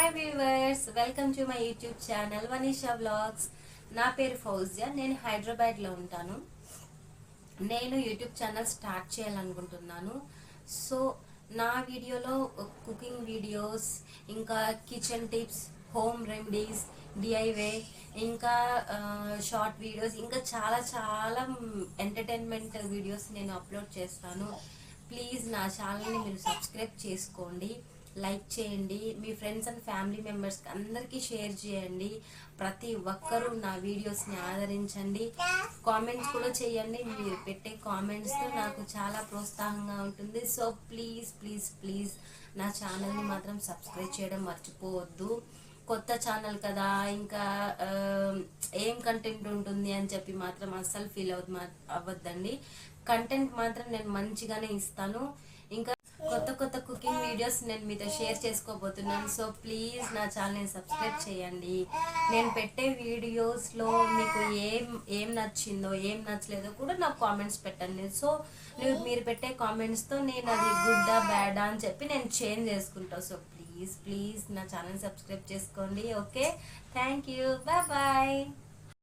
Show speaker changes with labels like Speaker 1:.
Speaker 1: Hi viewers, welcome to my YouTube channel Vanisha vlogs. నా పేరు ఫౌజియా. నేను హైదరాబాద్లో ఉంటాను. నేను యూట్యూబ్ ఛానల్ స్టార్ట్ చేయాలనుకుంటున్నాను. సో నా వీడియోలో కుకింగ్ వీడియోస్, ఇంకా kitchen tips, home remedies, DIY, ఇంకా షార్ట్ వీడియోస్, ఇంకా చాలా చాలా ఎంటర్టైన్మెంట్ వీడియోస్ నేను అప్లోడ్ చేస్తాను. ప్లీజ్ నా ఛానల్ని మీరు సబ్స్క్రైబ్ చేసుకోండి, లైక్ చేయండి, మీ ఫ్రెండ్స్ అండ్ ఫ్యామిలీ మెంబర్స్కి అందరికీ షేర్ చేయండి. ప్రతి ఒక్కరూ నా వీడియోస్ని ఆదరించండి. కామెంట్స్ కూడా చేయండి. మీరు పెట్టే కామెంట్స్తో నాకు చాలా ప్రోత్సాహంగా ఉంటుంది. సో ప్లీజ్ ప్లీజ్ ప్లీజ్ నా ఛానల్ని మాత్రం సబ్స్క్రైబ్ చేయడం మర్చిపోవద్దు. కొత్త ఛానల్ కదా, ఇంకా ఏం కంటెంట్ ఉంటుంది అని చెప్పి మాత్రం అస్సలు ఫీల్ అవ్వద్దండి. కంటెంట్ మాత్రం నేను మంచిగానే ఇస్తాను. ఇంకా కొత్త కొత్త కుకింగ్ వీడియోస్ నేను మీతో షేర్ చేసుకోబోతున్నాను. సో ప్లీజ్ నా ఛానల్ని సబ్స్క్రైబ్ చేయండి. నేను పెట్టే వీడియోస్లో మీకు ఏం నచ్చిందో ఏం నచ్చలేదో కూడా నాకు కామెంట్స్ పెట్టండి. సో మీరు పెట్టే కామెంట్స్తో నేను అది గుడ్డా బ్యాడా అని చెప్పి నేను చేంజ్ చేసుకుంటాను. సో ప్లీజ్ ప్లీజ్ నా ఛానల్ సబ్స్క్రైబ్ చేసుకోండి. Okay, thank you, bye bye.